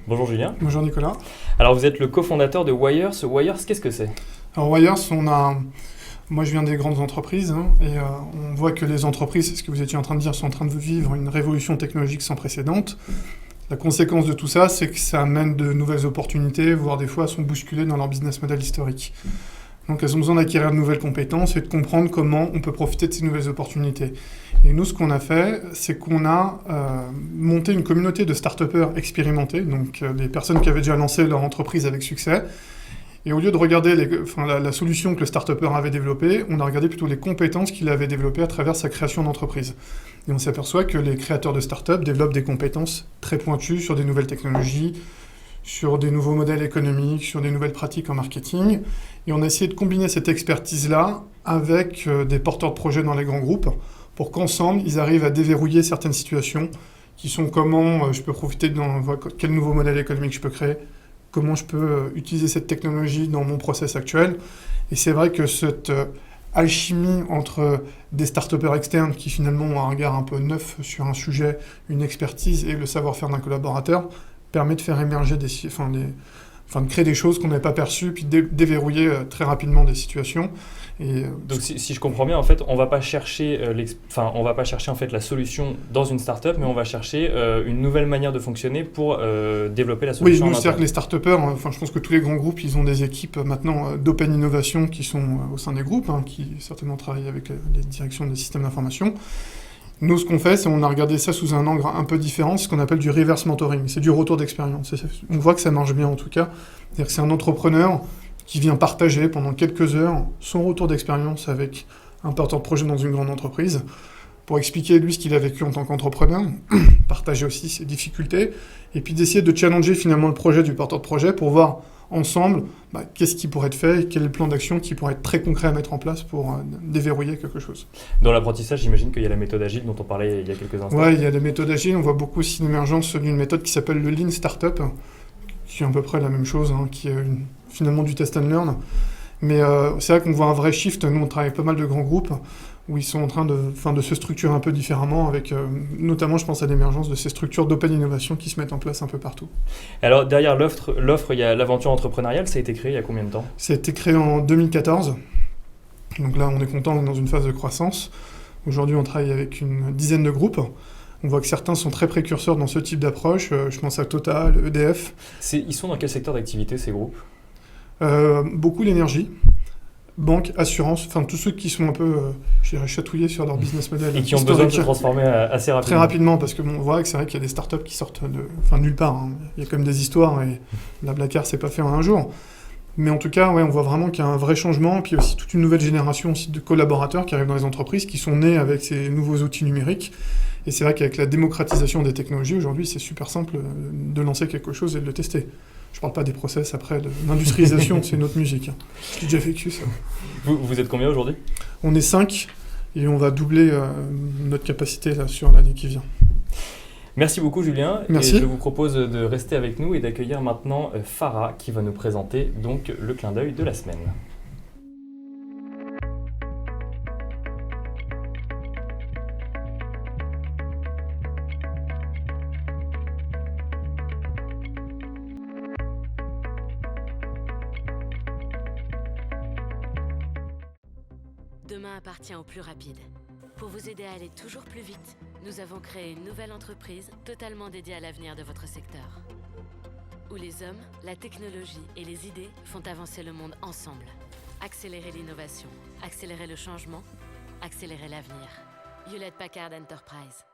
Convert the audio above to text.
Bonjour Julien. Bonjour Nicolas. Alors vous êtes le cofondateur de Wires. Wires, qu'est-ce que c'est? Alors Wires, moi je viens des grandes entreprises et on voit que les entreprises, c'est ce que vous étiez en train de dire, sont en train de vivre une révolution technologique sans précédent. La conséquence de tout ça, c'est que ça amène de nouvelles opportunités, voire des fois sont bousculées dans leur business model historique. Donc elles ont besoin d'acquérir de nouvelles compétences et de comprendre comment on peut profiter de ces nouvelles opportunités. Et nous, ce qu'on a fait, c'est qu'on a monté une communauté de start-upers expérimentés, donc des personnes qui avaient déjà lancé leur entreprise avec succès. Et au lieu de regarder la solution que le start-upper avait développée, on a regardé plutôt les compétences qu'il avait développées à travers sa création d'entreprise. Et on s'aperçoit que les créateurs de start-up développent des compétences très pointues sur des nouvelles technologies, sur des nouveaux modèles économiques, sur des nouvelles pratiques en marketing. Et on a essayé de combiner cette expertise-là avec des porteurs de projets dans les grands groupes pour qu'ensemble, ils arrivent à déverrouiller certaines situations qui sont comment je peux profiter quel nouveau modèle économique je peux créer, comment je peux utiliser cette technologie dans mon process actuel. Et c'est vrai que cette alchimie entre des start-upers externes qui finalement ont un regard un peu neuf sur un sujet, une expertise et le savoir-faire d'un collaborateur permet de faire émerger de créer des choses qu'on n'avait pas perçues, puis déverrouiller très rapidement des situations. Donc si je comprends bien, en fait, on va pas chercher en fait la solution dans une startup, mais on va chercher une nouvelle manière de fonctionner pour développer la solution. Oui, nous, c'est-à-dire que les start-upers, je pense que tous les grands groupes, ils ont des équipes maintenant d'open innovation qui sont au sein des groupes, qui certainement travaillent avec les directions des systèmes d'information. Nous, ce qu'on fait, c'est qu'on a regardé ça sous un angle un peu différent, ce qu'on appelle du reverse mentoring. C'est du retour d'expérience. On voit que ça marche bien en tout cas. C'est-à-dire que c'est un entrepreneur qui vient partager pendant quelques heures son retour d'expérience avec un porteur de projet dans une grande entreprise pour expliquer lui ce qu'il a vécu en tant qu'entrepreneur, partager aussi ses difficultés, et puis d'essayer de challenger finalement le projet du porteur de projet pour voir ensemble qu'est-ce qui pourrait être fait et quel est le plan d'action qui pourrait être très concret à mettre en place pour déverrouiller quelque chose. Dans l'apprentissage, j'imagine qu'il y a la méthode agile dont on parlait il y a quelques instants. Oui, il y a des méthodes agiles. On voit beaucoup aussi l'émergence d'une méthode qui s'appelle le Lean Startup, qui est à peu près la même chose, qui est finalement du test and learn. Mais c'est vrai qu'on voit un vrai shift. Nous, on travaille avec pas mal de grands groupes où ils sont en train de se structurer un peu différemment, avec notamment, je pense, à l'émergence de ces structures d'open innovation qui se mettent en place un peu partout. Alors, derrière l'offre, il y a l'aventure entrepreneuriale. Ça a été créé il y a combien de temps? Ça a été créé en 2014. Donc là, on est content, on est dans une phase de croissance. Aujourd'hui, on travaille avec une dizaine de groupes. On voit que certains sont très précurseurs dans ce type d'approche. Je pense à Total, EDF. Ils sont dans quel secteur d'activité, ces groupes? Beaucoup l'énergie. Banque, assurance, tous ceux qui sont un peu, chatouillés sur leur business model. Et qui ont besoin de se transformer assez rapidement. Très rapidement, parce qu'on voit que c'est vrai qu'il y a des startups qui sortent de nulle part. Il y a quand même des histoires et Blablacar, c'est pas fait en un jour. Mais en tout cas, on voit vraiment qu'il y a un vrai changement, puis aussi toute une nouvelle génération aussi de collaborateurs qui arrivent dans les entreprises, qui sont nés avec ces nouveaux outils numériques. Et c'est vrai qu'avec la démocratisation des technologies, aujourd'hui, c'est super simple de lancer quelque chose et de le tester. Je ne parle pas des process après, de l'industrialisation, c'est une autre musique. J'ai déjà vécu ça. Vous êtes combien aujourd'hui? On est 5 et on va doubler notre capacité là, sur l'année qui vient. Merci beaucoup Julien. Merci. Et je vous propose de rester avec nous et d'accueillir maintenant Farah qui va nous présenter donc le clin d'œil de la semaine. Demain appartient au plus rapide. Pour vous aider à aller toujours plus vite, nous avons créé une nouvelle entreprise totalement dédiée à l'avenir de votre secteur. Où les hommes, la technologie et les idées font avancer le monde ensemble. Accélérer l'innovation, accélérer le changement, accélérer l'avenir. Hewlett Packard Enterprise.